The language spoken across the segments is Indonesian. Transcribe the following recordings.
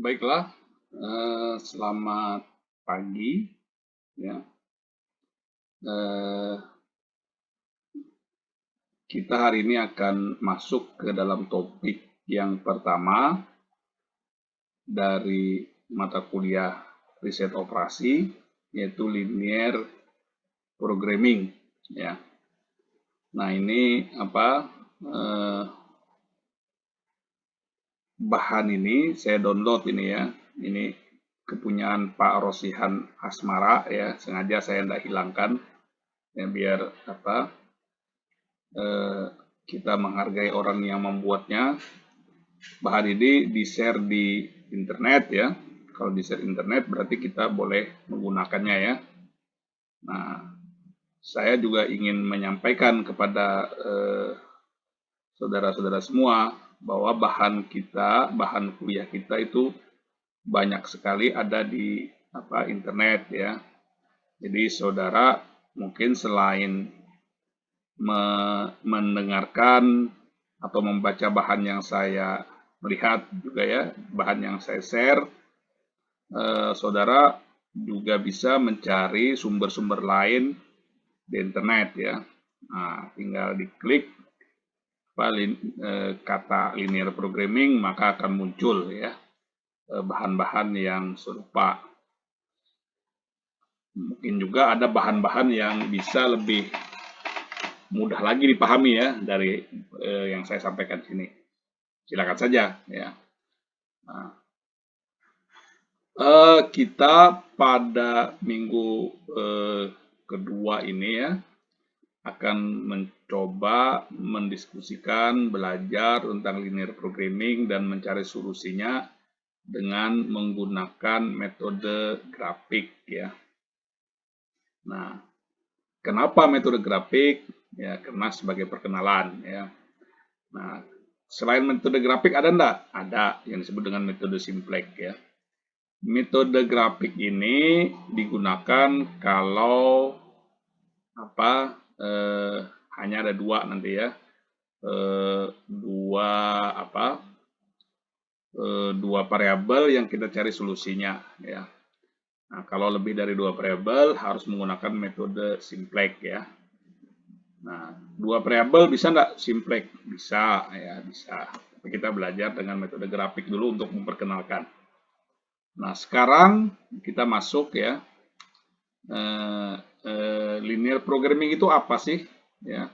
Baiklah, selamat pagi ya. Eh, kita hari ini akan masuk ke dalam topik yang pertama dari mata kuliah riset operasi, yaitu linear programming ya. Nah, ini apa? eh, Bahan ini saya download ini ya. Ini kepunyaan Pak Rosihan Asmara ya. Sengaja saya tidak hilangkan ya, biar apa? eh, kita menghargai orang yang membuatnya. Bahan ini di-share di internet ya. Kalau di-share internet berarti kita boleh menggunakannya ya. Nah, saya juga ingin menyampaikan kepada saudara-saudara semua bahwa bahan kuliah kita itu banyak sekali ada di internet ya. Jadi saudara mungkin selain mendengarkan atau membaca bahan yang saya melihat juga ya, bahan yang saya share, saudara juga bisa mencari sumber-sumber lain di internet ya. Nah, tinggal diklik kata linear programming, maka akan muncul ya bahan-bahan yang serupa. Mungkin juga ada bahan-bahan yang bisa lebih mudah lagi dipahami ya dari yang saya sampaikan sini. Silakan saja ya. Nah, kita pada minggu kedua ini ya akan mencoba mendiskusikan, belajar tentang linear programming dan mencari solusinya dengan menggunakan metode grafik ya. Nah, kenapa metode grafik? Ya, karena sebagai perkenalan ya. Nah, selain metode grafik ada enggak? Ada yang disebut dengan metode simplex ya. Metode grafik ini digunakan kalau hanya ada dua nanti ya. Dua variabel yang kita cari solusinya ya. Nah, kalau lebih dari dua variabel harus menggunakan metode simplex ya. Nah, dua variabel bisa enggak simplex? Bisa ya, bisa. Tapi kita belajar dengan metode grafik dulu untuk memperkenalkan. Nah, sekarang kita masuk ya. Linear programming itu apa sih? Ya.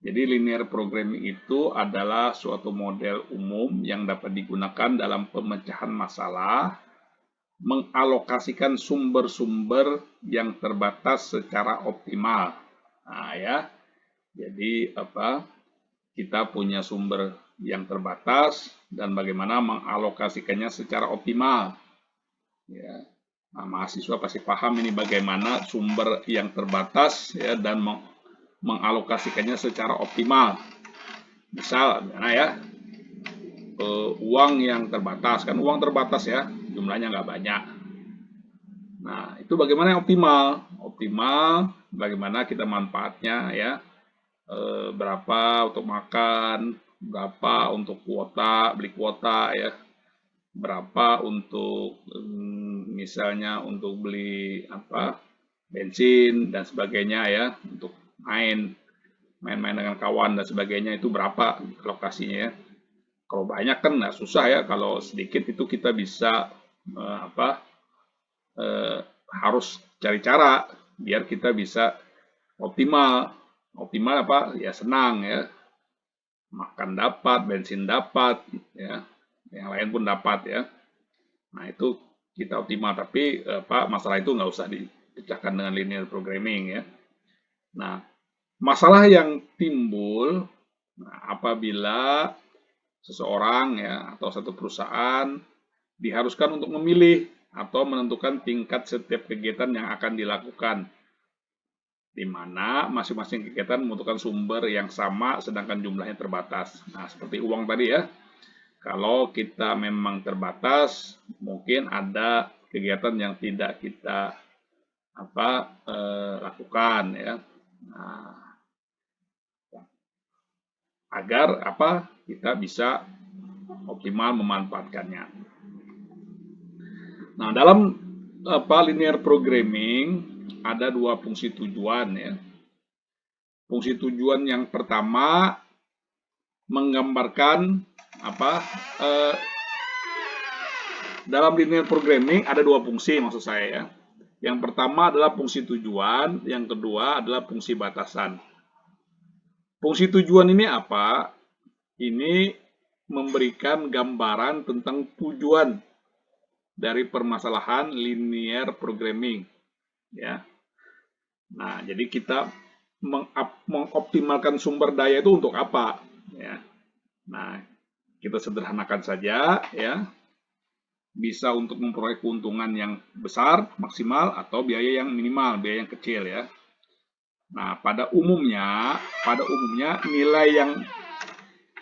Jadi linear programming itu adalah suatu model umum yang dapat digunakan dalam pemecahan masalah, mengalokasikan sumber-sumber yang terbatas secara optimal. Nah, ya. Jadi kita punya sumber yang terbatas dan bagaimana mengalokasikannya secara optimal. Ya. Nah, mahasiswa pasti paham ini bagaimana sumber yang terbatas ya dan mengalokasikannya secara optimal. Misal, uang yang terbatas, kan uang terbatas ya, jumlahnya nggak banyak. Nah, itu bagaimana yang optimal? Optimal bagaimana kita manfaatnya ya, berapa untuk makan, berapa untuk kuota, beli kuota ya, berapa untuk misalnya untuk beli bensin dan sebagainya ya, untuk main-main dengan kawan dan sebagainya, itu berapa alokasinya ya. Kalau banyak kan nggak susah ya, kalau sedikit itu kita bisa harus cari cara biar kita bisa optimal. Optimal ya, senang ya, makan dapat, bensin dapat ya, yang lain pun dapat ya. Nah, itu kita optimal, tapi masalah itu nggak usah dipecahkan dengan linear programming ya. Nah, masalah yang timbul apabila seseorang ya atau satu perusahaan diharuskan untuk memilih atau menentukan tingkat setiap kegiatan yang akan dilakukan, di mana masing-masing kegiatan membutuhkan sumber yang sama sedangkan jumlahnya terbatas. Nah, seperti uang tadi ya. Kalau kita memang terbatas, mungkin ada kegiatan yang tidak kita lakukan ya. Nah, agar kita bisa optimal memanfaatkannya. Nah, dalam linear programming ada dua fungsi tujuan ya. Fungsi tujuan yang pertama menggambarkan dalam linear programming ada dua fungsi maksud saya ya. Yang pertama adalah fungsi tujuan, yang kedua adalah fungsi batasan. Fungsi tujuan ini apa? Ini memberikan gambaran tentang tujuan dari permasalahan linear programming ya. Nah, jadi kita mengoptimalkan sumber daya itu untuk apa ya. Nah, kita sederhanakan saja ya. Bisa untuk memperoleh keuntungan yang besar, maksimal, atau biaya yang minimal, biaya yang kecil ya. Nah, pada umumnya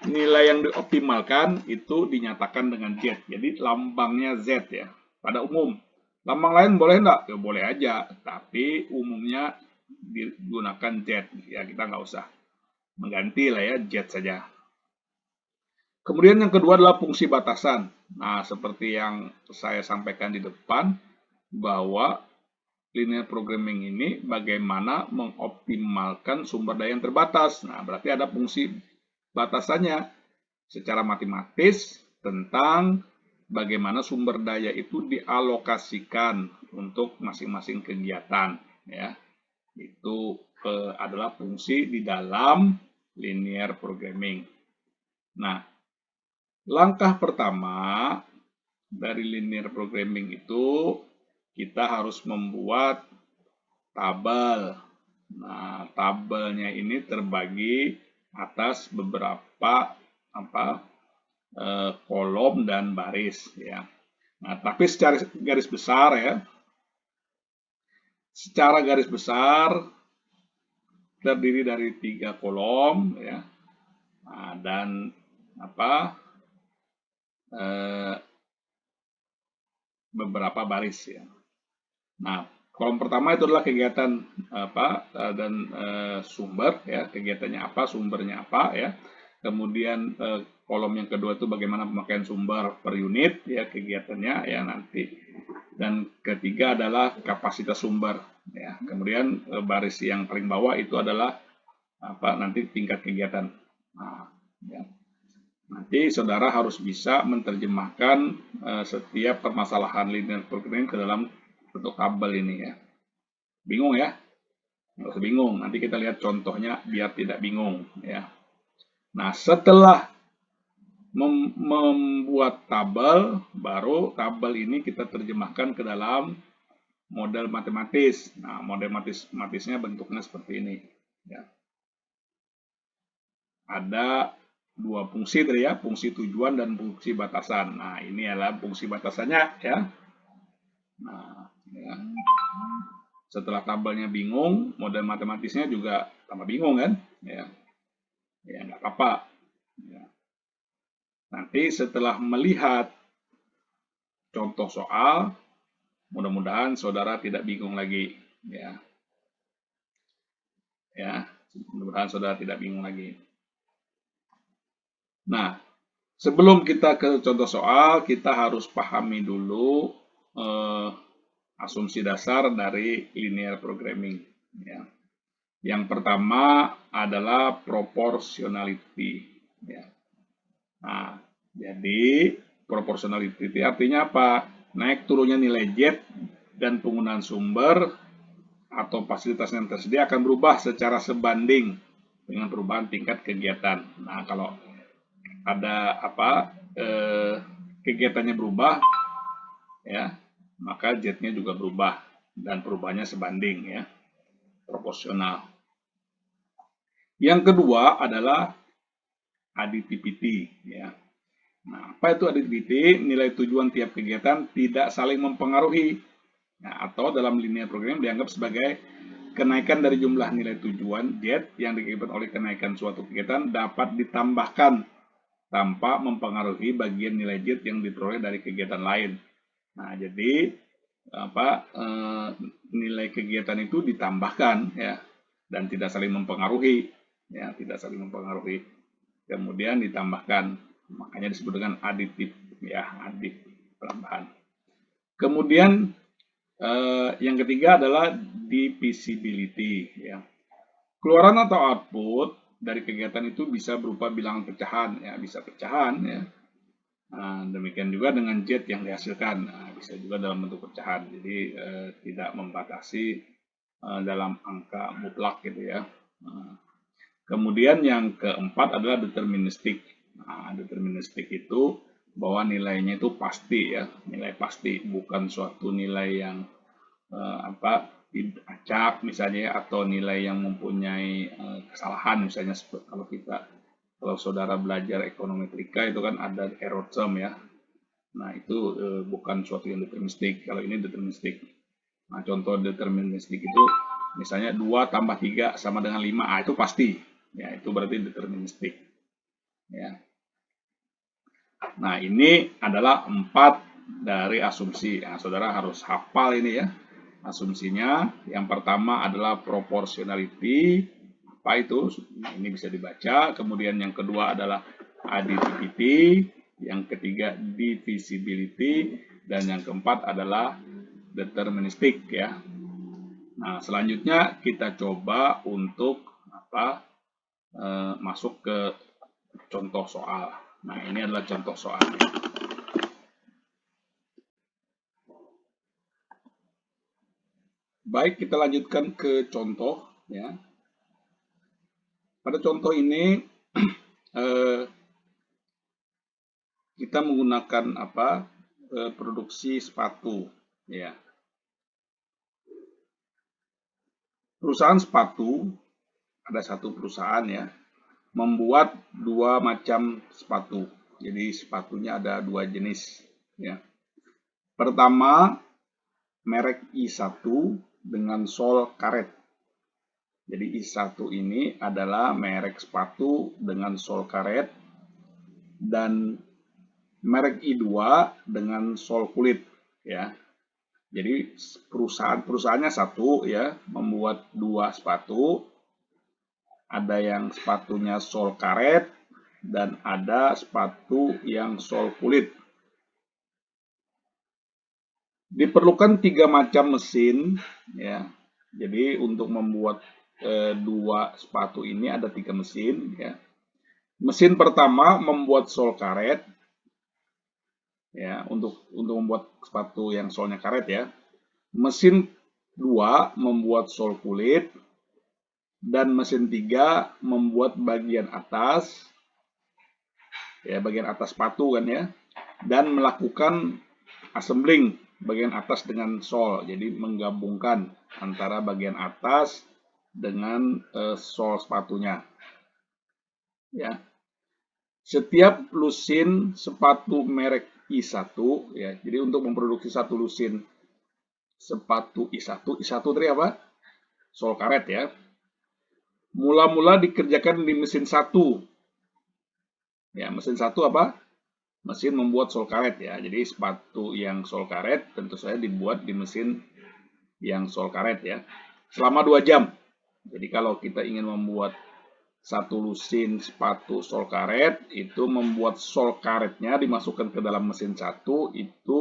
nilai yang dioptimalkan itu dinyatakan dengan Z. Jadi lambangnya Z ya. Pada umum. Lambang lain boleh enggak? Ya boleh aja, tapi umumnya digunakan Z. Ya, kita nggak usah mengganti lah ya, Z saja. Kemudian yang kedua adalah fungsi batasan. Nah, seperti yang saya sampaikan di depan, bahwa linear programming ini bagaimana mengoptimalkan sumber daya yang terbatas. Nah, berarti ada fungsi batasannya secara matematis tentang bagaimana sumber daya itu dialokasikan untuk masing-masing kegiatan. Ya, itu adalah fungsi di dalam linear programming. Nah, langkah pertama dari linear programming itu kita harus membuat tabel. Nah, tabelnya ini terbagi atas beberapa kolom dan baris ya. Nah, tapi secara garis besar ya. Secara garis besar terdiri dari 3 kolom ya. Nah, dan beberapa baris ya. Nah, kolom pertama itu adalah kegiatan dan sumber ya, kegiatannya apa, sumbernya apa ya. Kemudian kolom yang kedua itu bagaimana pemakaian sumber per unit ya, kegiatannya ya nanti. Dan ketiga adalah kapasitas sumber ya. Kemudian baris yang paling bawah itu adalah nanti tingkat kegiatan. Nah, ya. Nanti saudara harus bisa menerjemahkan setiap permasalahan linear programming ke dalam bentuk tabel ini ya. Bingung ya? Nggak usah bingung. Nanti kita lihat contohnya biar tidak bingung ya. Nah, setelah membuat tabel, baru tabel ini kita terjemahkan ke dalam model matematis. Nah, model matematisnya bentuknya seperti ini ya. Ada dua fungsi tadi ya, fungsi tujuan dan fungsi batasan. Nah, ini adalah fungsi batasannya ya. Nah, ya. Setelah tabelnya bingung, model matematisnya juga tambah bingung kan? Ya, ya nggak apa-apa. Ya. Nanti setelah melihat contoh soal, mudah-mudahan saudara tidak bingung lagi. Ya, ya, mudah-mudahan saudara tidak bingung lagi. Nah, sebelum kita ke contoh soal, kita harus pahami dulu asumsi dasar dari linear programming. Ya. Yang pertama adalah proportionality. Ya. Nah, jadi proportionality artinya apa? Naik turunnya nilai Z dan penggunaan sumber atau fasilitas yang tersedia akan berubah secara sebanding dengan perubahan tingkat kegiatan. Nah, kalau ada kegiatannya berubah ya, maka Z-nya juga berubah dan perubahannya sebanding ya, proporsional. Yang kedua adalah additivity ya. Nah, apa itu additivity? Nilai tujuan tiap kegiatan tidak saling mempengaruhi. Nah, atau dalam linear programming dianggap sebagai kenaikan dari jumlah nilai tujuan Z yang diakibatkan oleh kenaikan suatu kegiatan dapat ditambahkan tanpa mempengaruhi bagian nilai Z yang diperoleh dari kegiatan lain. Nah, jadi nilai kegiatan itu ditambahkan ya dan tidak saling mempengaruhi ya, tidak saling mempengaruhi. Kemudian ditambahkan, makanya disebut dengan aditif ya, adit tambahan. Kemudian yang ketiga adalah divisibility, ya. Keluaran atau output dari kegiatan itu bisa berupa bilangan pecahan, ya, bisa pecahan, ya. Nah, demikian juga dengan jet yang dihasilkan, nah, bisa juga dalam bentuk pecahan. Jadi tidak membatasi dalam angka mutlak gitu ya. Nah, kemudian yang keempat adalah deterministik. Nah, deterministik itu bahwa nilainya itu pasti ya, nilai pasti, bukan suatu nilai yang acak misalnya, atau nilai yang mempunyai kesalahan misalnya. Kalau saudara belajar ekonometrika itu kan ada error term ya. Nah itu bukan suatu yang deterministik. Kalau ini deterministik. Nah contoh deterministik itu misalnya 2 tambah 3 sama dengan 5. Ah, itu pasti. Ya itu berarti deterministik. Ya. Nah ini adalah 4 dari asumsi. Nah, saudara harus hafal ini ya. Asumsinya yang pertama adalah proportionality. Apa itu? Ini bisa dibaca. Kemudian yang kedua adalah additivity, yang ketiga divisibility, dan yang keempat adalah deterministik ya. Nah, selanjutnya kita coba untuk masuk ke contoh soal. Nah, ini adalah contoh soalnya. Baik, kita lanjutkan ke contoh ya. Pada contoh ini kita menggunakan produksi sepatu ya. Perusahaan sepatu, ada satu perusahaan ya, membuat 2 macam sepatu. Jadi sepatunya ada 2 jenis ya. Pertama, merek I1 dengan sol karet. Jadi I1 ini adalah merek sepatu dengan sol karet, dan merek I2 dengan sol kulit ya. Jadi perusahaannya satu ya, membuat 2 sepatu. Ada yang sepatunya sol karet dan ada sepatu yang sol kulit. Diperlukan 3 macam mesin ya. Jadi untuk membuat 2 sepatu ini ada 3 mesin ya. Mesin pertama membuat sol karet ya, untuk membuat sepatu yang solnya karet ya. Mesin 2 membuat sol kulit, dan mesin 3 membuat bagian atas ya, bagian atas sepatu kan ya, dan melakukan assembling bagian atas dengan sol. Jadi menggabungkan antara bagian atas dengan sol sepatunya ya. Setiap lusin sepatu merek I1 ya. Jadi untuk memproduksi satu lusin sepatu I1 tadi apa? Sol karet ya. Mula-mula dikerjakan di mesin 1. Ya, mesin 1 apa? Mesin membuat sol karet ya. Jadi sepatu yang sol karet tentu saja dibuat di mesin yang sol karet ya. Selama 2 jam. Jadi kalau kita ingin membuat satu lusin sepatu sol karet, itu membuat sol karetnya dimasukkan ke dalam mesin 1 itu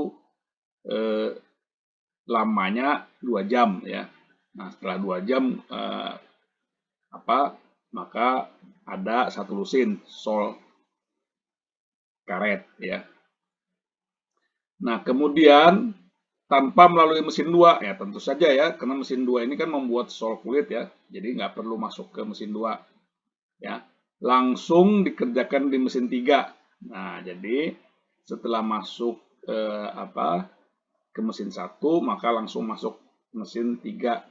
lamanya 2 jam ya. Nah, setelah 2 jam maka ada satu lusin sol karet ya. Nah, kemudian tanpa melalui mesin 2 ya, tentu saja ya, karena mesin 2 ini kan membuat sol kulit ya, jadi nggak perlu masuk ke mesin 2 ya, langsung dikerjakan di mesin 3. Nah, jadi setelah masuk ke mesin 1 maka langsung masuk mesin 3.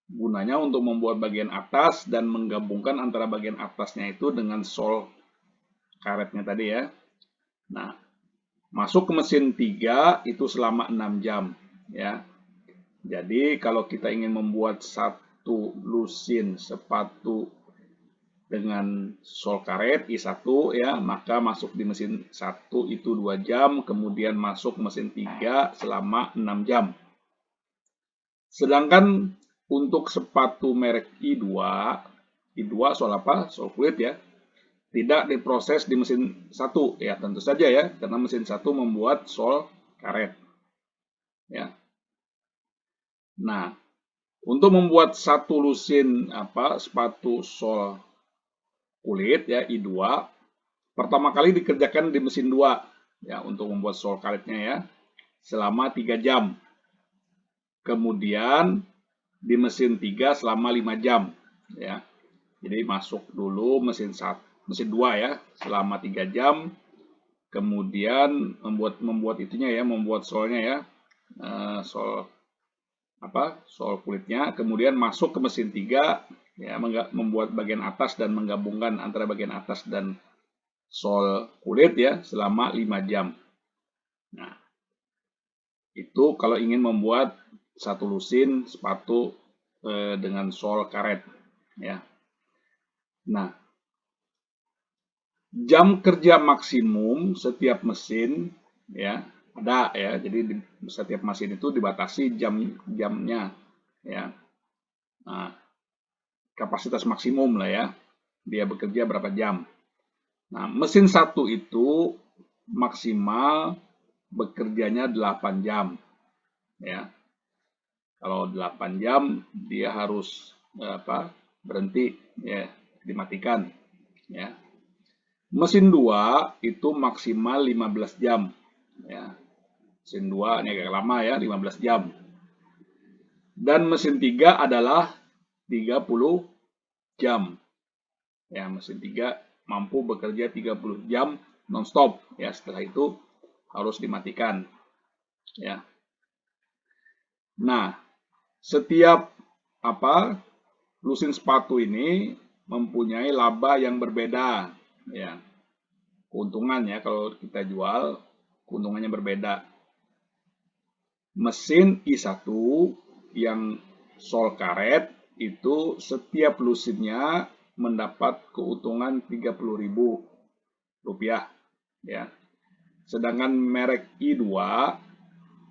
Gunanya untuk membuat bagian atas dan menggabungkan antara bagian atasnya itu dengan sol karetnya tadi ya. Nah, masuk ke mesin 3 itu selama 6 jam ya. Jadi kalau kita ingin membuat satu lusin sepatu dengan sol karet I1 ya, maka masuk di mesin 1 itu 2 jam, kemudian masuk mesin 3 selama 6 jam. Sedangkan untuk sepatu merek I2 sol apa? Sol kulit ya. Tidak diproses di mesin 1 ya, tentu saja ya, karena mesin 1 membuat sol karet. ya. Nah, untuk membuat satu lusin sepatu sol kulit ya I2, pertama kali dikerjakan di mesin 2 ya untuk membuat sol karetnya ya selama 3 jam. Kemudian di mesin 3 selama 5 jam ya. Jadi masuk dulu mesin 2 ya selama 3 jam. Kemudian membuat itunya ya, membuat solnya ya. Sol kulitnya, kemudian masuk ke mesin 3 ya, membuat bagian atas dan menggabungkan antara bagian atas dan sol kulit ya selama 5 jam. Nah, itu kalau ingin membuat satu lusin sepatu dengan sol karet ya. Nah, jam kerja maksimum setiap mesin ya ada ya. Jadi setiap mesin itu dibatasi jamnya ya. Nah, kapasitas maksimum lah ya. Dia bekerja berapa jam. Nah, mesin satu itu maksimal bekerjanya 8 jam. Ya. Kalau 8 jam dia harus berhenti ya, dimatikan ya. Mesin 2 itu maksimal 15 jam ya. Mesin 2 ini agak lama ya, 15 jam. Dan mesin 3 adalah 30 jam. Ya, mesin 3 mampu bekerja 30 jam non-stop ya, setelah itu harus dimatikan ya. Nah, setiap lusin sepatu ini mempunyai laba yang berbeda ya. Keuntungannya kalau kita jual, keuntungannya berbeda. Mesin I1 yang sol karet itu setiap lusinnya mendapat keuntungan Rp30.000 ya. Sedangkan merek I2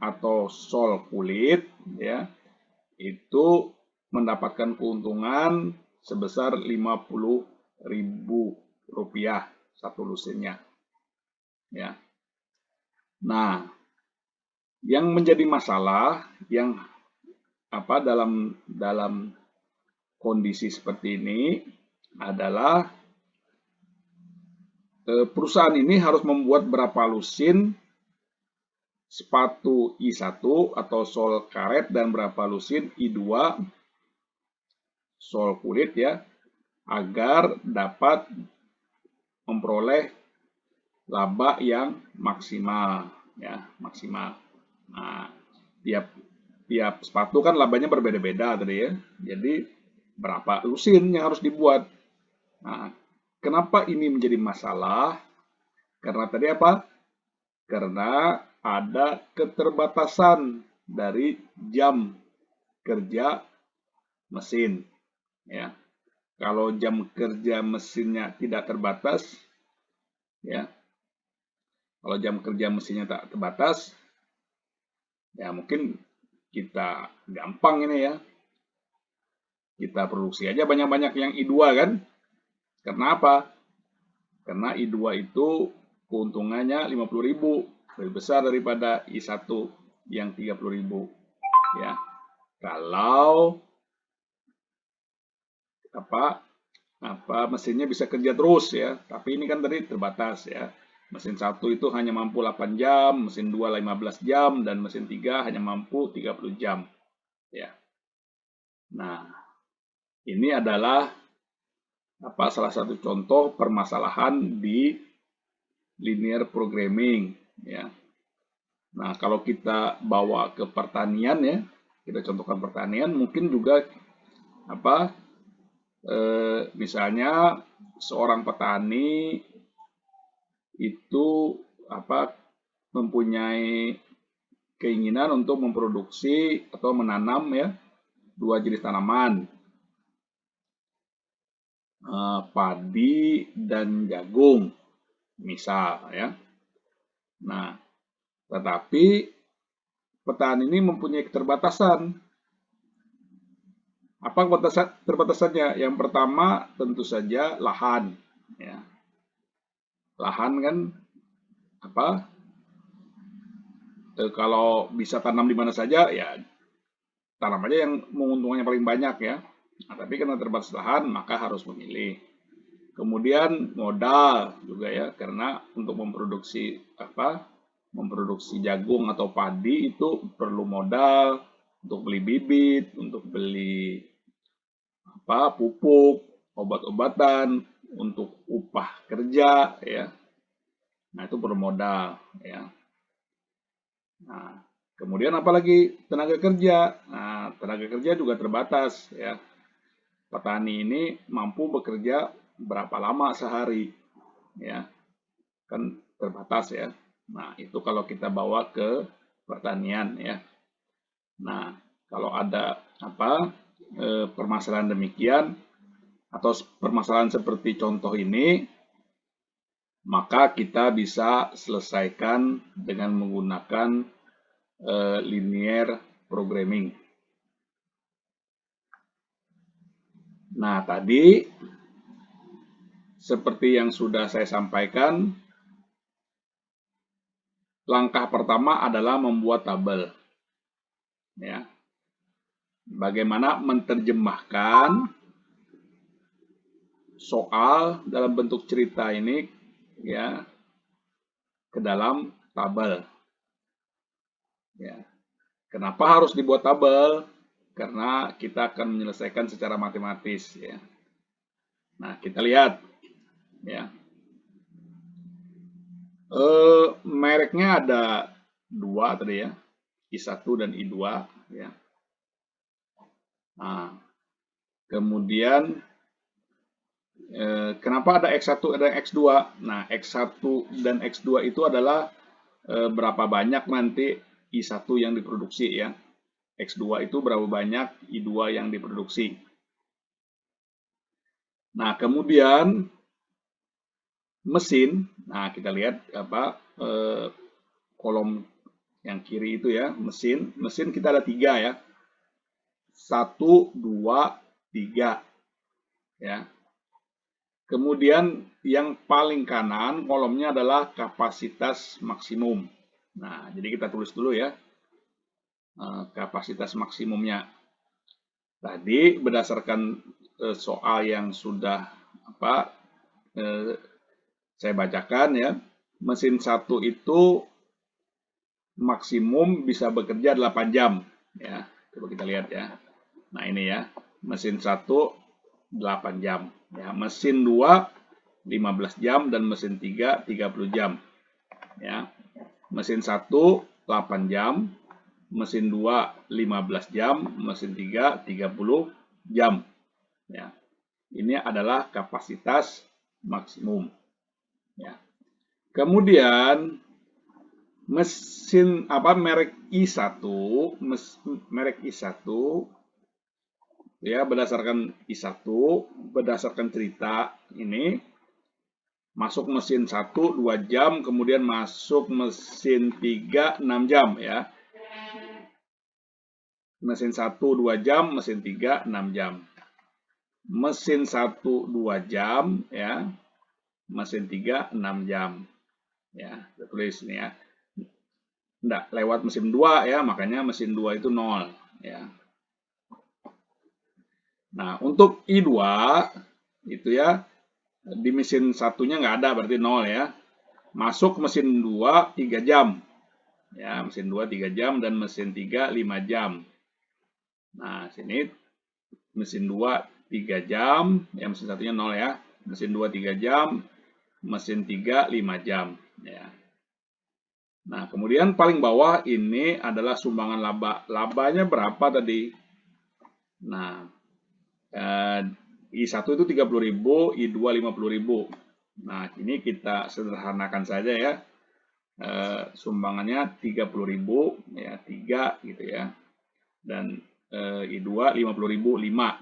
atau sol kulit ya itu mendapatkan keuntungan sebesar Rp50.000 satu lusinnya ya. Nah, yang menjadi masalah yang dalam kondisi seperti ini adalah perusahaan ini harus membuat berapa lusin sepatu I1 atau sol karet dan berapa lusin I2 sol kulit ya, agar dapat memperoleh laba yang maksimal ya, maksimal. Nah, tiap sepatu kan labanya berbeda-beda tadi ya. Jadi berapa lusin yang harus dibuat. Nah, kenapa ini menjadi masalah? Karena tadi apa? Karena ada keterbatasan dari jam kerja mesin ya. Kalau jam kerja mesinnya tidak terbatas ya. Kalau jam kerja mesinnya tak terbatas ya mungkin kita gampang ini ya. Kita produksi aja banyak-banyak yang I2 kan. Karena apa? Karena I2 itu keuntungannya 50.000, lebih besar daripada I1 yang 30.000 ya. Kalau mesinnya bisa kerja terus ya, tapi ini kan tadi terbatas ya. Mesin 1 itu hanya mampu 8 jam, mesin 2 15 jam, dan mesin 3 hanya mampu 30 jam ya. Nah, ini adalah salah satu contoh permasalahan di linear programming ya. Nah, kalau kita bawa ke pertanian ya, kita contohkan pertanian, mungkin juga misalnya seorang petani itu mempunyai keinginan untuk memproduksi atau menanam ya 2 jenis tanaman, padi dan jagung misal ya. Nah, tetapi petani ini mempunyai keterbatasan. Apa keterbatasannya? Yang pertama tentu saja lahan ya. Lahan kan kalau bisa tanam di mana saja, ya tanam aja yang menguntungkannya paling banyak ya. Nah, tapi karena terbatas lahan, maka harus memilih. Kemudian modal juga ya, karena untuk memproduksi memproduksi jagung atau padi itu perlu modal untuk beli bibit, untuk beli pupuk, obat-obatan, untuk upah kerja ya. Nah, itu perlu modal ya. Nah, kemudian apalagi tenaga kerja. Nah, tenaga kerja juga terbatas ya. Petani ini mampu bekerja berapa lama sehari ya. Kan terbatas ya. Nah, itu kalau kita bawa ke pertanian ya. Nah, kalau ada permasalahan demikian atau permasalahan seperti contoh ini, maka kita bisa selesaikan dengan menggunakan linear programming. Nah, tadi seperti yang sudah saya sampaikan, langkah pertama adalah membuat tabel. Ya. Bagaimana menerjemahkan soal dalam bentuk cerita ini ya ke dalam tabel. Ya. Kenapa harus dibuat tabel? Karena kita akan menyelesaikan secara matematis ya. Nah, kita lihat ya. Mereknya ada dua tadi ya, I1 dan I2 ya. Nah, kemudian kenapa ada X1 dan X2? Nah, X1 dan X2 itu adalah berapa banyak nanti I1 yang diproduksi ya. X2 itu berapa banyak I2 yang diproduksi. Nah, kemudian mesin, nah kita lihat kolom yang kiri itu ya, mesin kita ada 3 ya. 1, 2, 3 ya. Kemudian yang paling kanan kolomnya adalah kapasitas maksimum. Nah, jadi kita tulis dulu ya kapasitas maksimumnya. Tadi berdasarkan soal yang sudah saya bacakan ya, mesin 1 itu maksimum bisa bekerja 8 jam ya. Coba kita lihat ya. Nah, ini ya, mesin 1 8 jam ya, mesin 2 15 jam dan mesin 3 30 jam ya. Mesin 1 8 jam, mesin 2 15 jam, mesin 3 30 jam ya. Ini adalah kapasitas maksimum ya. Kemudian mesin merek I1 ya, berdasarkan I1 berdasarkan cerita ini masuk mesin 1 2 jam, kemudian masuk mesin 3 6 jam ya. Mesin 1 2 jam, mesin 3 6 jam. Mesin 1 2 jam ya. Mesin 3 6 jam. Ya, kita tulis ini ya. Enggak, lewat mesin 2 ya, makanya mesin 2 itu 0 ya. Nah, untuk I2 itu ya, di mesin satunya nggak ada, berarti 0 ya. Masuk mesin 2 3 jam. Ya, mesin 2 3 jam dan mesin 3 5 jam. Nah, sini mesin 2 3 jam, ya mesin satunya 0 ya. Mesin 2 3 jam, mesin 3 5 jam ya. Nah, kemudian paling bawah ini adalah sumbangan laba. Labanya berapa tadi? Nah, I1 itu 30.000, I2 50.000. Nah, ini kita sederhanakan saja ya. Sumbangannya 30.000 ya, 3 gitu ya. Dan I2 50.000, 5.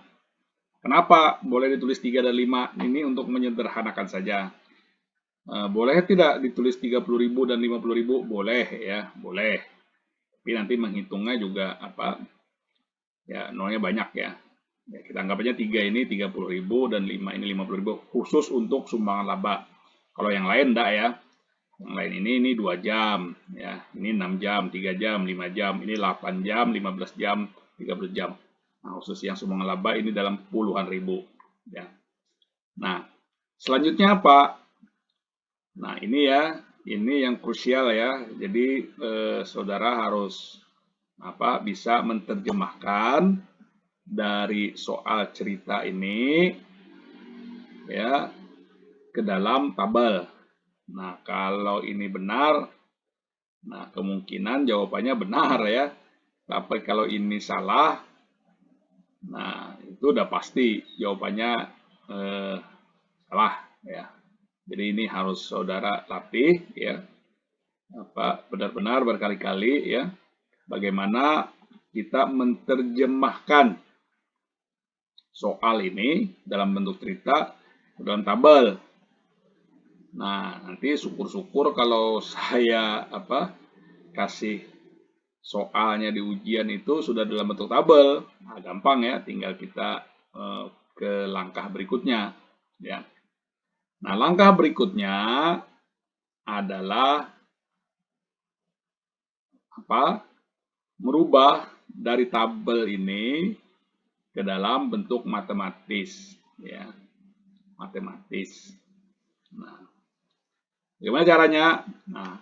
Kenapa boleh ditulis 3 dan 5? Ini untuk menyederhanakan saja. Boleh tidak ditulis 30.000 dan 50.000? Boleh ya, boleh. Tapi nanti menghitungnya juga ya nolnya banyak ya. Ya, kita anggap aja 3 ini 30.000 dan 5 ini 50.000 khusus untuk sumbangan laba. Kalau yang lain enggak ya. Yang lain ini 2 jam, ya. Ini 6 jam, 3 jam, 5 jam, ini 8 jam, 15 jam, 30 jam. Nah, khusus yang sumbangan laba ini dalam puluhan ribu, ya. Nah, selanjutnya apa? Nah, ini ya, ini yang krusial ya. Jadi saudara harus bisa menerjemahkan dari soal cerita ini ya ke dalam tabel. Nah, kalau ini benar, nah kemungkinan jawabannya benar ya. Tapi kalau ini salah, nah itu udah pasti jawabannya salah ya. Jadi ini harus saudara latih ya. Benar-benar berkali-kali ya. Bagaimana kita menerjemahkan soal ini dalam bentuk cerita dalam tabel. Nah, nanti syukur-syukur kalau saya kasih soalnya di ujian itu sudah dalam bentuk tabel. Nah, gampang ya, tinggal kita ke langkah berikutnya ya. Nah, langkah berikutnya adalah merubah dari tabel ini ke dalam bentuk matematis ya. Matematis. Nah, gimana caranya? Nah,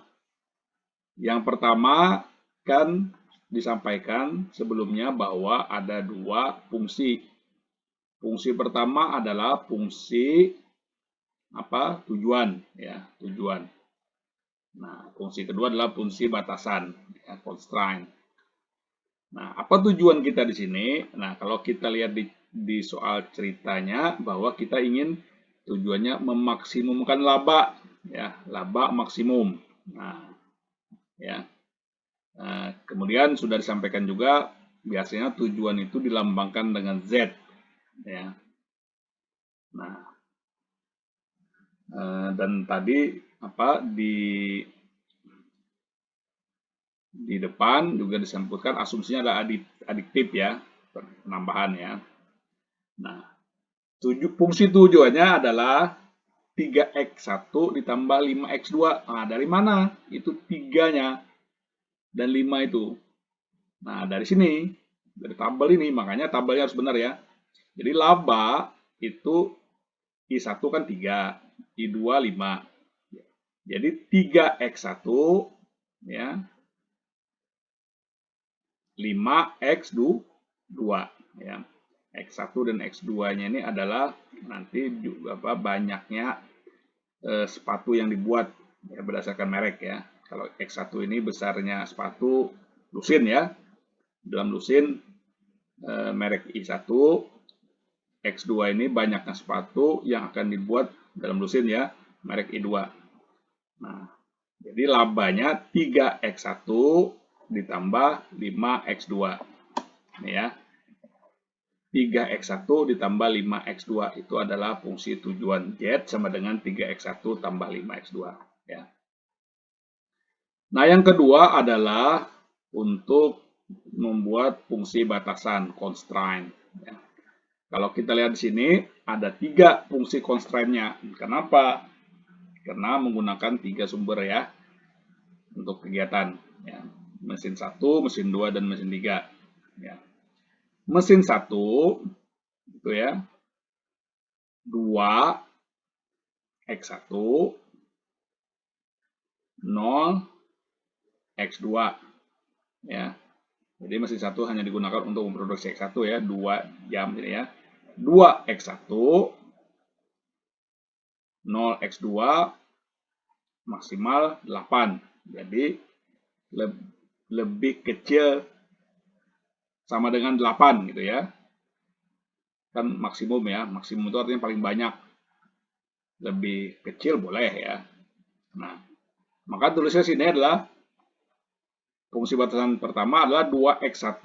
yang pertama kan disampaikan sebelumnya bahwa ada 2 fungsi. Fungsi pertama adalah fungsi tujuan ya, tujuan. Nah, fungsi kedua adalah fungsi batasan ya, constraint. Nah, apa tujuan kita di sini? Nah, kalau kita lihat di soal ceritanya bahwa kita ingin tujuannya memaksimumkan laba ya, laba maksimum. Nah, ya. Nah, kemudian sudah disampaikan juga biasanya tujuan itu dilambangkan dengan Z ya. Nah, dan tadi di depan juga disebutkan asumsinya adalah adiktif ya, penambahan ya. Nah, fungsi tujuannya adalah 3x1 ditambah 5x2. Nah, dari mana itu 3-nya dan 5 itu? Nah, dari sini, dari tabel ini, makanya tabelnya harus benar ya. Jadi laba itu I1 kan 3, I2 5. Jadi 3x1 ya 5x2 ya. X1 dan X2-nya ini adalah nanti juga banyaknya sepatu yang dibuat ya, berdasarkan merek ya. Kalau X1 ini besarnya sepatu lusin ya. Dalam lusin merek I1, X2 ini banyaknya sepatu yang akan dibuat dalam lusin ya, merek I2. Nah, jadi labanya 3x1 ditambah 5x2. Ini ya. 3x1 ditambah 5x2 itu adalah fungsi tujuan Z sama dengan 3x1 tambah 5x2 ya. Nah, yang kedua adalah untuk membuat fungsi batasan constraint ya. Kalau kita lihat di sini ada 3 fungsi constraint-nya. Kenapa? Karena menggunakan 3 sumber ya untuk kegiatan ya. Mesin 1, mesin 2 dan mesin 3 ya. Mesin 1 itu ya 2 X1 0 X2 ya. Jadi mesin 1 hanya digunakan untuk memproduksi X1 ya, 2 jam ini ya. 2 X1 0 X2 maksimal 8. Jadi lebih kecil sama dengan 8 gitu ya. Kan maksimum ya, maksimum itu artinya paling banyak. Lebih kecil boleh ya. Nah, maka tulisnya sini adalah fungsi batasan pertama adalah 2x1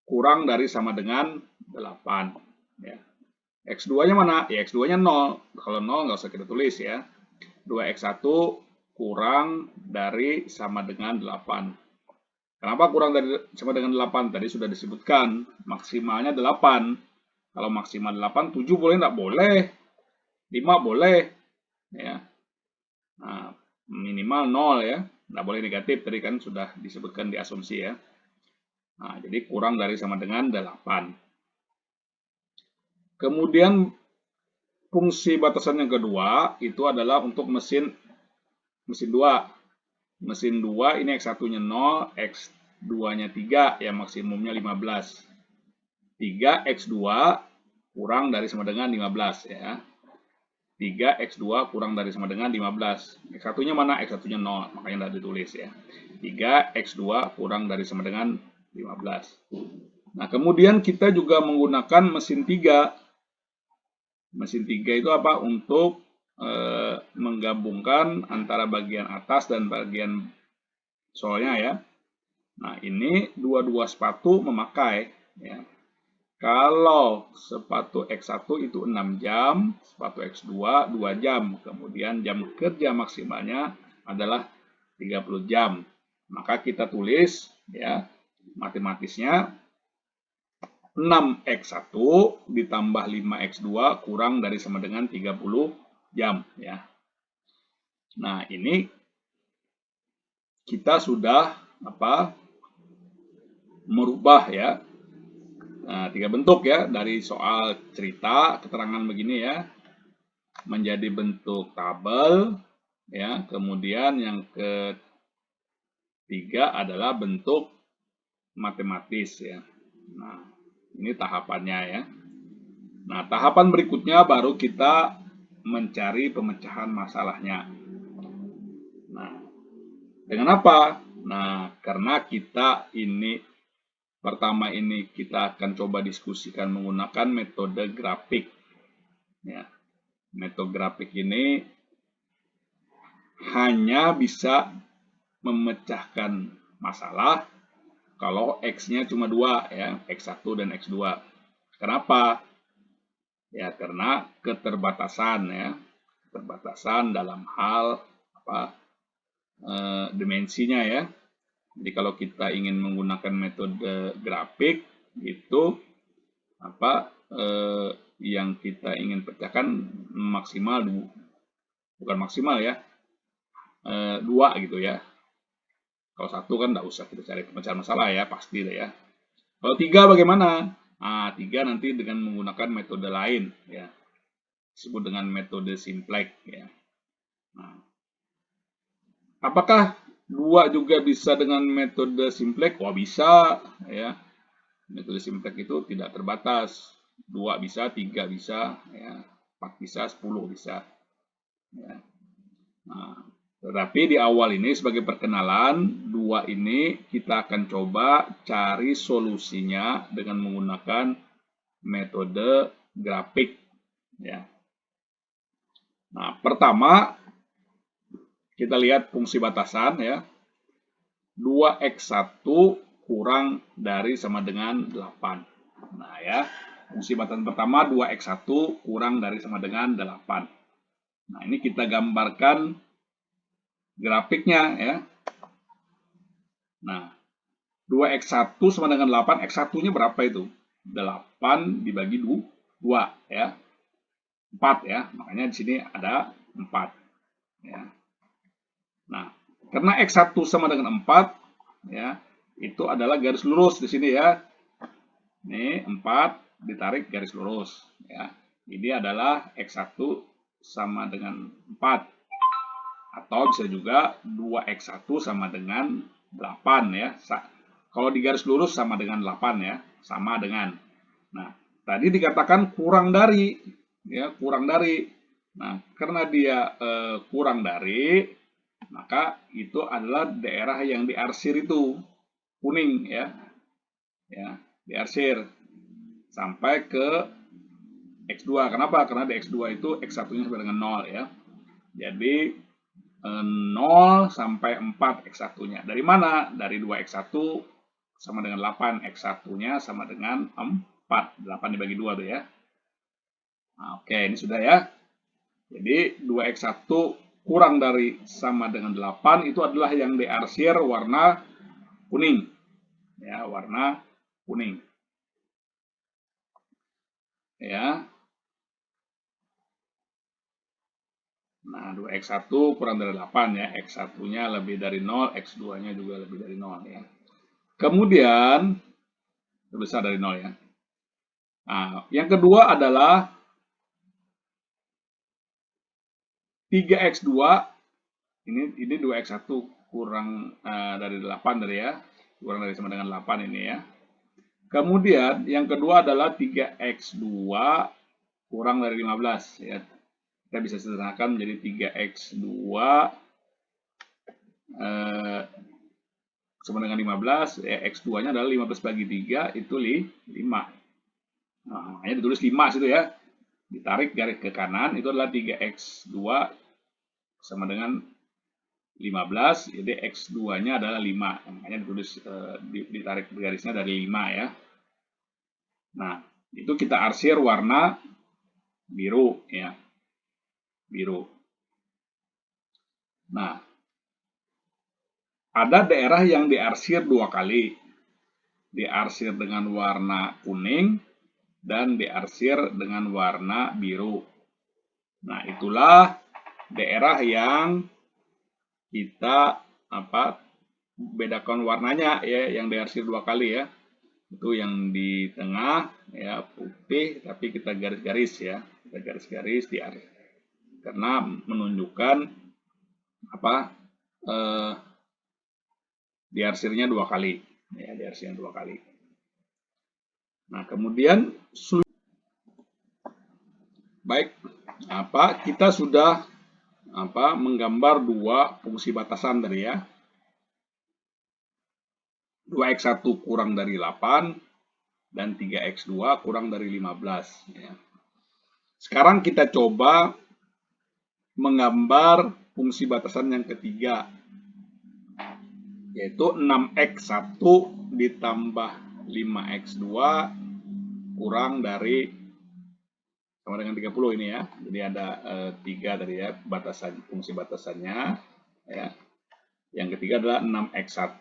kurang dari sama dengan 8 ya. X2-nya mana? Ya X2-nya 0. Kalau 0 nggak usah kita tulis ya. 2x1 kurang dari sama dengan 8. Kenapa kurang dari sama dengan 8? Tadi sudah disebutkan, maksimalnya 8. Kalau maksimal 8, 7 boleh nggak? Boleh. 5 boleh. Ya. Nah, minimal 0 ya. Nggak boleh negatif, tadi kan sudah disebutkan di asumsi ya. Nah, jadi kurang dari sama dengan 8. Kemudian fungsi batasan yang kedua itu adalah untuk mesin 2. Mesin 2 ini X1-nya 0, X2-nya 3, ya maksimumnya 15. 3X2 kurang dari sama dengan 15 ya. 3X2 kurang dari sama dengan 15. X1-nya mana? X1-nya 0, makanya tidak ditulis ya. 3X2 kurang dari sama dengan 15. Nah, kemudian kita juga menggunakan mesin 3. Mesin 3 itu apa? Untuk menggabungkan antara bagian atas dan bagian soalnya ya. Nah, ini dua-dua sepatu memakai ya. Kalau sepatu X1 itu 6 jam, sepatu X2 2 jam. Kemudian jam kerja maksimalnya adalah 30 jam. Maka kita tulis ya, matematisnya 6X1 ditambah 5X2 kurang dari sama dengan 30 jam ya. Nah, ini kita sudah merubah ya. Nah, 3 bentuk ya dari soal cerita keterangan begini ya menjadi bentuk tabel ya. Kemudian yang ketiga adalah bentuk matematis ya. Nah, ini tahapannya ya. Nah, tahapan berikutnya baru kita mencari pemecahan masalahnya. Nah, dengan apa? Nah, karena kita ini pertama ini kita akan coba diskusikan menggunakan metode grafik. Ya, metode grafik ini hanya bisa memecahkan masalah kalau X-nya cuma 2 ya, X1 dan X2. Kenapa? Ya, karena keterbatasan ya. Keterbatasan dalam hal dimensinya ya. Jadi kalau kita ingin menggunakan metode grafik itu yang kita ingin pecahkan maksimal bukan maksimal ya, 2 gitu ya. Kalau 1 kan nggak usah kita cari pemecahan masalah ya, pasti deh ya. Kalau 3 bagaimana? Nah, 3 nanti dengan menggunakan metode lain ya, disebut dengan metode simplex ya. Nah, apakah 2 juga bisa dengan metode simplex? Wah, bisa ya. Metode simplex itu tidak terbatas. 2 bisa, 3 bisa, ya, 4 bisa, 10 bisa. Ya. Nah, tetapi di awal ini sebagai perkenalan, 2 ini kita akan coba cari solusinya dengan menggunakan metode grafik. Ya. Nah, pertama kita lihat fungsi batasan ya. 2X1 kurang dari sama dengan 8. Nah ya, fungsi batasan pertama 2X1 kurang dari sama dengan 8. Nah, ini kita gambarkan grafiknya ya. Nah, 2X1 sama dengan 8, X1-nya berapa itu? 8 dibagi 2 ya. 4 ya, makanya di sini ada 4 ya. Nah, karena X1 sama dengan 4 ya, itu adalah garis lurus di sini ya. Ini 4 ditarik garis lurus ya. Ini adalah X1 sama dengan 4. Atau bisa juga 2X1 sama dengan 8 ya. Kalau di garis lurus sama dengan 8 ya, sama dengan. Nah, tadi dikatakan kurang dari ya, kurang dari. Nah, karena dia kurang dari, maka itu adalah daerah yang diarsir itu kuning ya. Ya, diarsir sampai ke X2. Kenapa? Karena di X2 itu X1-nya sama dengan 0 ya. Jadi 0 sampai 4 X1-nya. Dari mana? Dari 2X1 sama dengan 8, X1-nya sama dengan 4. 8 dibagi 2 tuh ya. Nah, oke, ini sudah ya. Jadi 2X1 kurang dari sama dengan 8 itu adalah yang diarsir warna kuning. Ya, warna kuning. Ya. Nah, 2x1 kurang dari 8 ya. X1-nya lebih dari 0, X2-nya juga lebih dari 0 ya. Kemudian, lebih besar dari 0 ya. Nah, yang kedua adalah 3x2, ini 2x1 kurang dari 8 tadi ya. Kurang dari sama dengan 8 ini ya. Kemudian, yang kedua adalah 3x2 kurang dari 15 ya. Kita bisa sederhanakan menjadi 3x2 sama dengan 15, x2-nya adalah 15 bagi 3 itu 5. Nah, makanya ditulis 5 situ ya. Ditarik garis ke kanan itu adalah 3x2 sama dengan 15, jadi x2-nya adalah 5. Makanya ditulis ditarik garisnya dari 5 ya. Nah, itu kita arsir warna biru ya. Biru. Nah, ada daerah yang diarsir 2 kali. Diarsir dengan warna kuning dan diarsir dengan warna biru. Nah, itulah daerah yang kita bedakan warnanya ya, yang diarsir 2 kali ya. Itu yang di tengah ya putih tapi kita garis-garis ya. Kita garis-garis karena menunjukkan diarsirnya 2 kali ya, diarsirnya 2 kali. Nah, kemudian baik, kita sudah menggambar 2 fungsi batasan tadi ya. 2x1 kurang dari 8 dan 3x2 kurang dari 15 ya. Sekarang kita coba menggambar fungsi batasan yang ketiga, yaitu 6x1 ditambah 5x2 kurang dari sama dengan 30 ini ya. Jadi ada 3 tadi ya batasan, fungsi batasannya ya. Yang ketiga adalah 6x1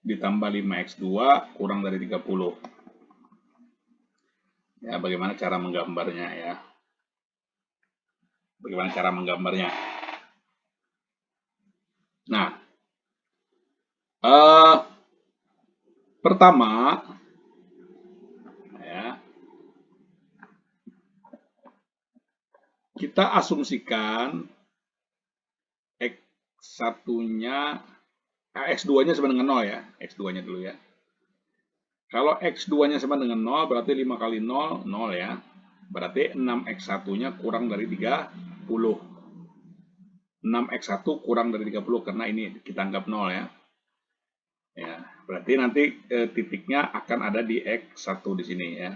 ditambah 5x2 kurang dari 30. Ya, bagaimana cara menggambarnya ya? Bagaimana cara menggambarnya? Nah, pertama ya, kita asumsikan x1-nya x2-nya sama dengan 0 ya. X2-nya dulu ya. Kalau x2-nya sama dengan 0 berarti 5 kali 0 0 ya. Berarti 6x1-nya kurang dari 30. 6x1 kurang dari 30 karena ini kita anggap 0 ya. Ya, berarti nanti titiknya akan ada di x1 di sini ya.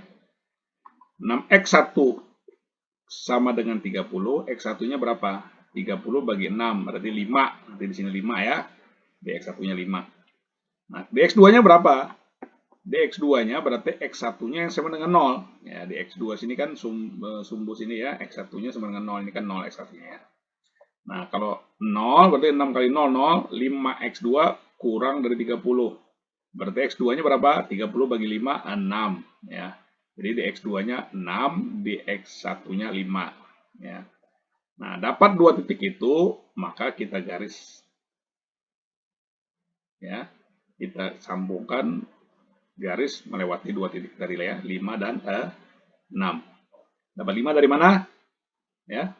6x1 sama dengan 30, x1-nya berapa? 30 bagi 6, berarti 5. Nanti di sini 5 ya. Di x1-nya 5. Nah, di x2-nya berapa? Di x2-nya berarti x1-nya yang sama dengan 0. Ya, di x2 sini kan sumbu sini ya, x1-nya sama dengan 0. Ini kan 0 x1-nya ya. Nah, kalau 0 berarti 6 kali 0, 0. 5x2 kurang dari 30. Berarti x2-nya berapa? 30 bagi 5, 6. Ya. Jadi di x2-nya 6, di x1-nya 5. Ya. Nah, dapat 2 titik itu, maka kita garis. Ya. Kita sambungkan garis melewati 2 titik tadi ya, 5 dan 6. Dapat 5 dari mana? Ya.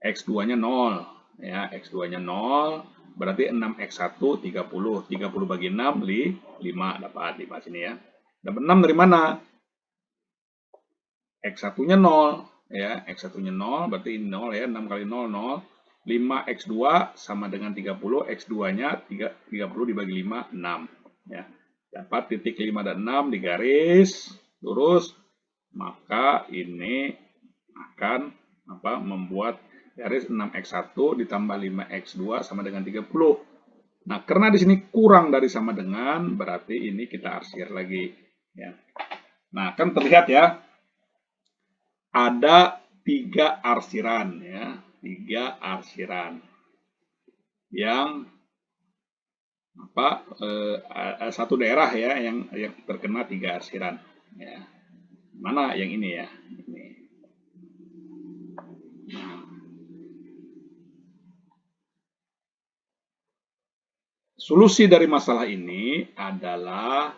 X2-nya 0. Ya, X2-nya 0, berarti 6x1 30. 30 bagi 6 5, dapat 5 sini ya. Dapat 6 dari mana? X1-nya 0, ya. X1-nya 0, berarti ini 0 ya, 6 kali 0 0. 5x2 sama dengan 30, x2-nya 30 dibagi 5 6, ya. Dapat titik 5 dan 6 digaris lurus, maka ini akan membuat garis 6x1 ditambah 5x2 sama dengan 30. Nah, karena di sini kurang dari sama dengan, berarti ini kita arsir lagi ya. Nah, kan terlihat ya, ada 3 arsiran ya, 3 arsiran yang satu daerah ya yang terkena 3 arsiran ya. Mana yang ini ya? Ini. solusi dari masalah ini adalah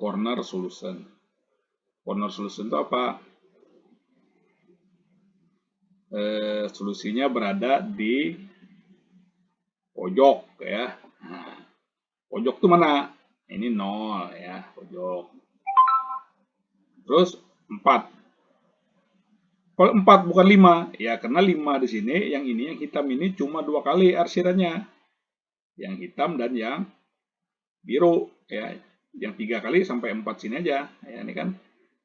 corner solution. Corner solution itu apa? Solusinya berada di pojok ya. Nah, pojok itu mana? Ini 0 ya, pojok. Terus 4. Kalau 4 bukan 5, ya karena 5 di sini, yang ini yang hitam ini cuma 2 kali arsirannya. Yang hitam dan yang biru ya. Yang 3 kali sampai 4 sini aja. Ya, ini kan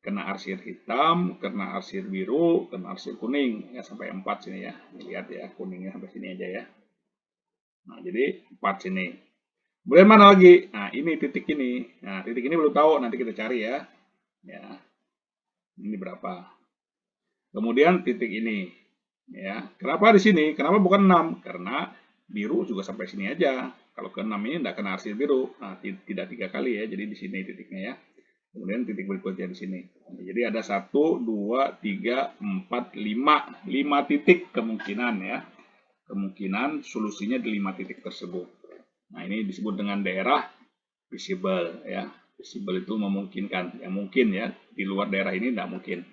kena arsir hitam, kena arsir biru, kena arsir kuning ya sampai 4 sini ya. Lihat ya, kuningnya sampai sini aja ya. Nah, jadi 4 sini. Kemudian mana lagi? Nah, ini titik ini. Nah, titik ini belum tahu, nanti kita cari ya. Ya. Ini berapa? Kemudian titik ini. Ya. Kenapa di sini? Kenapa bukan 6? Karena biru juga sampai sini aja. Kalau ke 6 ini tidak kena arsir biru. Nah, tidak 3 kali ya. Jadi di sini titiknya ya. Kemudian titik berikutnya di sini. Jadi ada 1, 2, 3, 4, 5. 5 titik kemungkinan ya. Kemungkinan solusinya di 5 titik tersebut. Nah, ini disebut dengan daerah visible ya. Visible itu memungkinkan, yang mungkin ya. Di luar daerah ini tidak mungkin.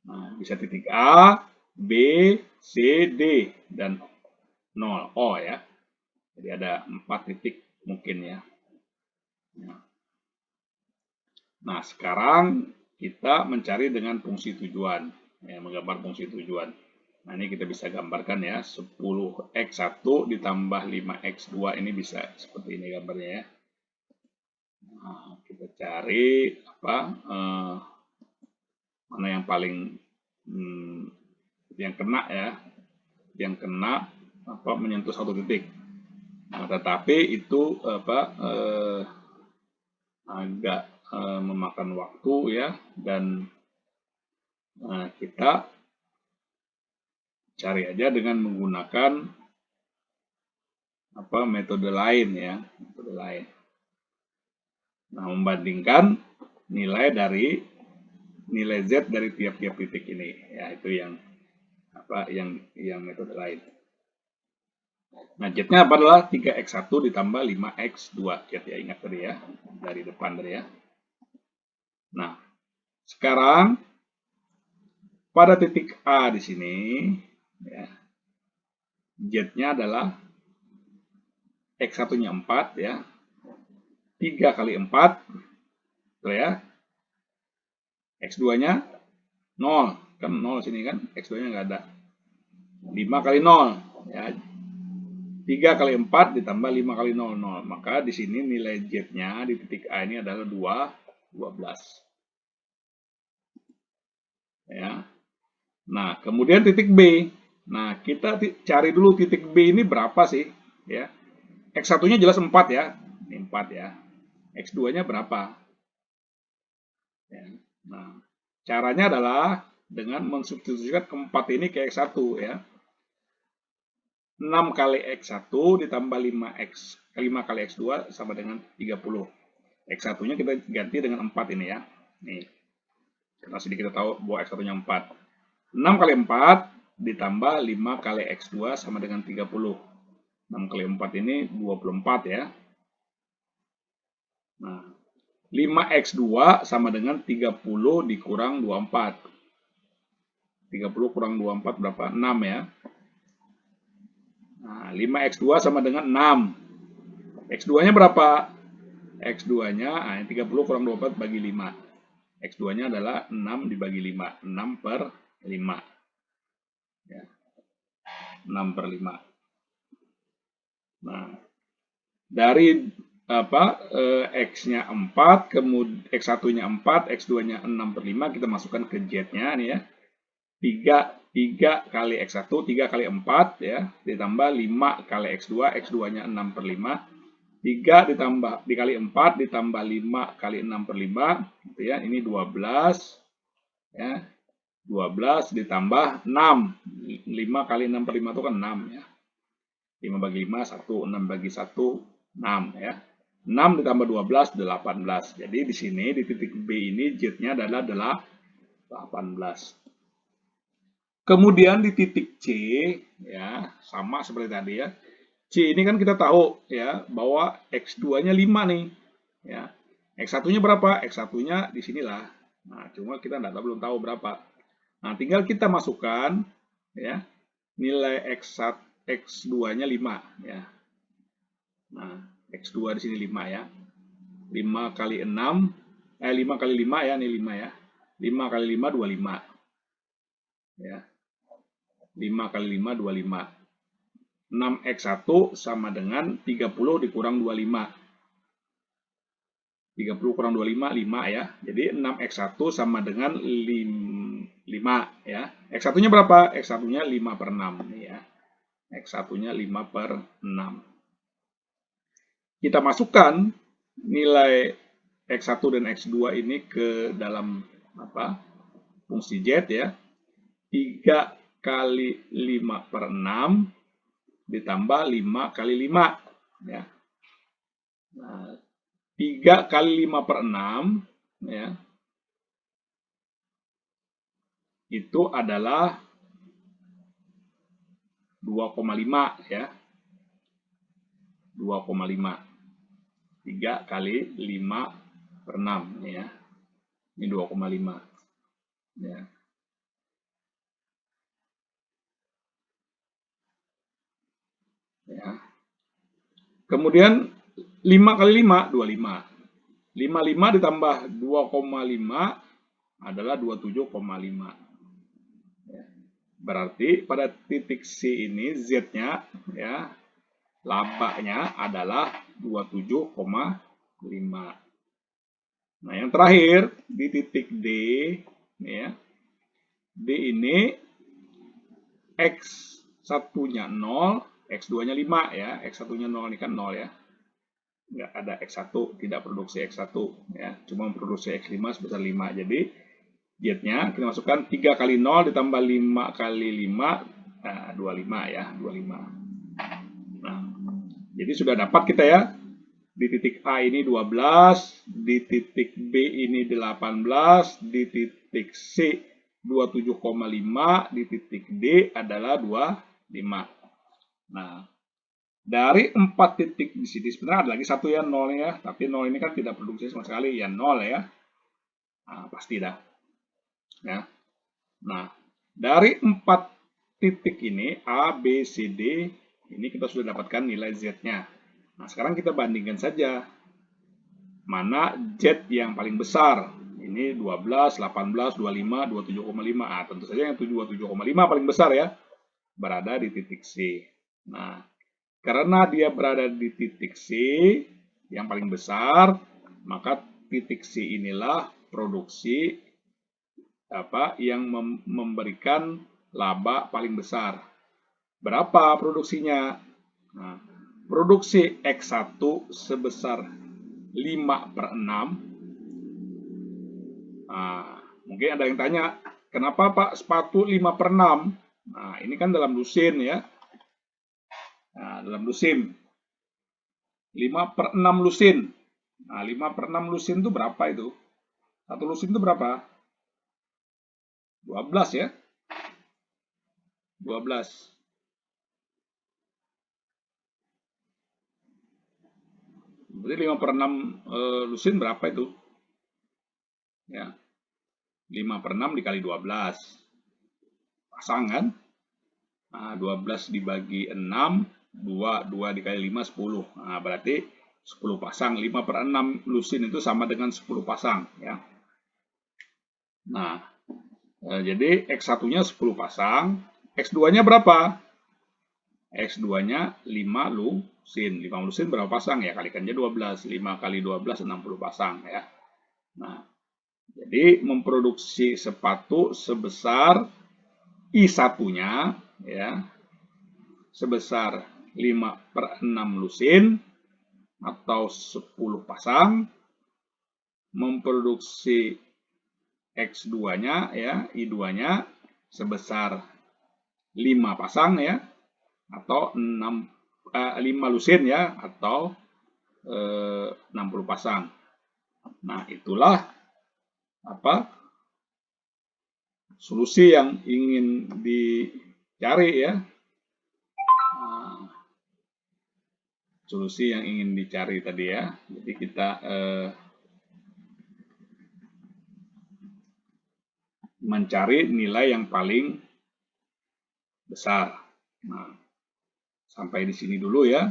Nah, bisa titik A, B, C, D dan 0 O ya. Jadi ada 4 titik mungkin ya. Nah, sekarang kita mencari dengan fungsi tujuan, ya, menggambar fungsi tujuan. Nah, ini kita bisa gambarkan ya, 10x1 ditambah 5x2 ini bisa seperti ini gambarnya ya. Nah, kita cari apa mana yang paling yang kena ya, yang kena apa menyentuh satu titik. Nah, tetapi itu apa agak memakan waktu ya, dan kita cari aja dengan menggunakan apa metode lain ya, metode lain. Nah, membandingkan nilai Z dari tiap-tiap titik ini ya, itu yang apa yang metode lain. Nah, Z-nya adalah 3x1 ditambah 5x2 ya, ingat tadi ya, dari depan tadi ya. Nah, sekarang pada titik A di sini ya, Z-nya adalah X1-nya 4 ya. 3 kali 4 ya. X2-nya 0. Kan 0 sini kan. X2-nya nggak ada. 5 kali 0 ya. 3 kali 4 ditambah 5 kali 0, 0. Maka di sini nilai Z-nya di titik A ini adalah 12. Ya. Nah, kemudian titik B. Nah, kita cari dulu titik B ini berapa sih? Ya. X1-nya jelas 4 ya. Ini 4 ya. X2-nya berapa? Ya. Nah, caranya adalah dengan mensubstitusikan 4 ini ke X1 ya. 6 kali X1 ditambah 5 kali X2 sama dengan 30. X1-nya kita ganti dengan 4 ini ya. Nih. Karena sedikit kita tahu bahwa X1-nya 4. 6 kali 4 ditambah 5 kali X2 sama dengan 30. 6 kali 4 ini 24 ya. Nah, 5x2 sama dengan 30 dikurang 24. 30 kurang 24 berapa? 6 ya. Nah, 5x2 sama dengan 6. X2-nya berapa? X2-nya, nah, 30 kurang 24 bagi 5. X2-nya adalah 6 dibagi 5. 6 per 5. Ya. 6 per 5. Nah, dari apa X-nya 4, kemudian X1-nya 4, X2-nya 6 per 5, kita masukkan ke Z-nya nih ya. 3 kali X1, 3 kali 4 ya, ditambah 5 kali X2, X2-nya 6 per 5, 3 ditambah dikali 4 ditambah 5 kali 6 per 5 gitu ya, ini 12 ya, 12 ditambah 6, 5 kali 6 per 5 itu kan 6 ya, 5 bagi 5 1, 6 bagi 1 6 ya. 6 ditambah 12 18. Jadi di sini di titik B ini Z-nya adalah 18. Kemudian di titik C ya, sama seperti tadi ya. C ini kan kita tahu ya bahwa X2-nya 5 nih. Ya. X1-nya berapa? X1-nya di sinilah. Nah, cuma kita belum tahu berapa. Nah, tinggal kita masukkan ya nilai X1, X2-nya 5 ya. Nah, X2 di sini 5 ya. 5 kali 6 5 kali 5 ya, ini 5 ya. 5 kali 5 25. Ya. 5 kali 5 25. 6X1 sama dengan 30 dikurang 25. 30 kurang 25, 5 ya. Jadi 6X1 sama dengan 5 ya. X1-nya berapa? X1-nya 5 per 6 nih ya. X1-nya 5 per 6. Kita masukkan nilai X1 dan X2 ini ke dalam fungsi Z ya. 3 kali 5 per 6 ditambah 5 kali 5 ya. Nah, 3 kali 5 per 6 ya, itu adalah 2,5 ya. 2,5. 3 kali 5 per 6 ya. Ini 2,5 ya. Ya. Kemudian 5 kali 5 25. 55 ditambah 2,5 adalah 27,5. Ya. Berarti pada titik C ini Z-nya ya, labanya adalah 27,5. Nah, yang terakhir di titik D ya. D ini X1-nya 0, X2-nya 5 ya. X1-nya 0 ini kan 0 ya. Nggak ada X1, tidak produksi X1 ya. Cuma memproduksi X5 sebesar 5. Jadi Z-nya kita masukkan 3 kali 0 ditambah 5 kali 5, nah, 25 ya, 25. Nah, jadi sudah dapat kita ya. Di titik A ini 12, di titik B ini 18, di titik C 27,5, di titik D adalah 25. Nah, dari 4 titik di sini sebenarnya ada lagi satu ya, 0 ya, tapi 0 ini kan tidak produksi sama sekali, ya 0 ya. Nah, pasti dah. Ya. Nah, dari 4 titik ini A, B, C, D, ini kita sudah dapatkan nilai Z-nya. Nah, sekarang kita bandingkan saja mana Z yang paling besar. Ini 12, 18, 25, 27,5. Ah, tentu saja yang 27,5 paling besar ya. Berada di titik C. Nah, karena dia berada di titik C yang paling besar, maka titik C inilah produksi yang memberikan laba paling besar. Berapa produksinya? Nah, produksi X1 sebesar 5 per 6. Nah, mungkin ada yang tanya, kenapa Pak sepatu 5 per 6? Nah, ini kan dalam lusin ya. Nah, dalam lusin. 5 per 6 lusin. Nah, 5 per 6 lusin itu berapa itu? Satu lusin itu berapa? 12 ya. 12. Berarti 5 per 6 lusin berapa itu? Ya. 5 per 6 dikali 12. Pasang kan? Nah, 12 dibagi 6, 2 dikali 5, 10. Nah, berarti 10 pasang. 5 per 6 lusin itu sama dengan 10 pasang. Ya. Nah, jadi X1-nya 10 pasang. X2-nya berapa? X2-nya 5 lusin. 5 lusin berapa pasang? Ya, kalikan aja 12. 5 kali 12, 60 pasang. Ya. Nah, jadi memproduksi sepatu sebesar I1-nya ya, sebesar 5 per 6 lusin atau 10 pasang, memproduksi X2-nya ya, I2-nya sebesar 5 pasang ya, atau 5 lusin ya, atau 60 pasang. Nah, itulah solusi yang ingin dicari ya. Nah, solusi yang ingin dicari tadi ya. Jadi kita mencari nilai yang paling besar. Nah, sampai di sini dulu ya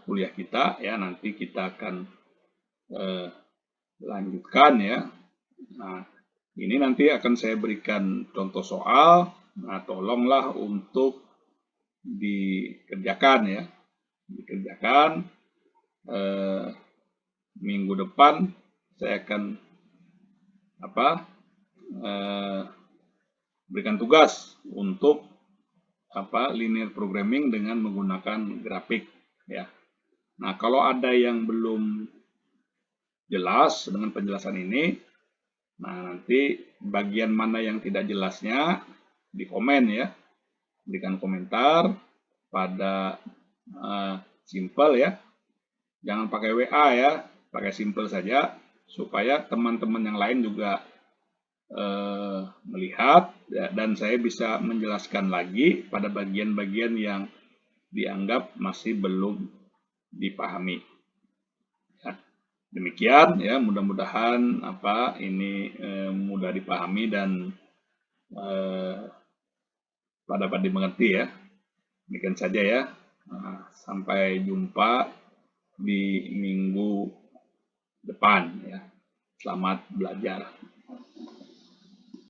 kuliah kita ya. Nanti kita akan lanjutkan ya. Nah, ini nanti akan saya berikan contoh soal. Nah, tolonglah untuk dikerjakan ya. Dikerjakan. Minggu depan saya akan berikan tugas untuk linear programming dengan menggunakan grafik ya. Nah, kalau ada yang belum jelas dengan penjelasan ini, nah nanti bagian mana yang tidak jelasnya di komen ya, berikan komentar pada simple ya, jangan pakai WA ya, pakai simple saja supaya teman-teman yang lain juga melihat ya, dan saya bisa menjelaskan lagi pada bagian-bagian yang dianggap masih belum dipahami. Ya, demikian ya, mudah-mudahan ini mudah dipahami dan dapat dimengerti ya. Demikian saja ya. Nah, sampai jumpa di minggu depan ya. Selamat belajar.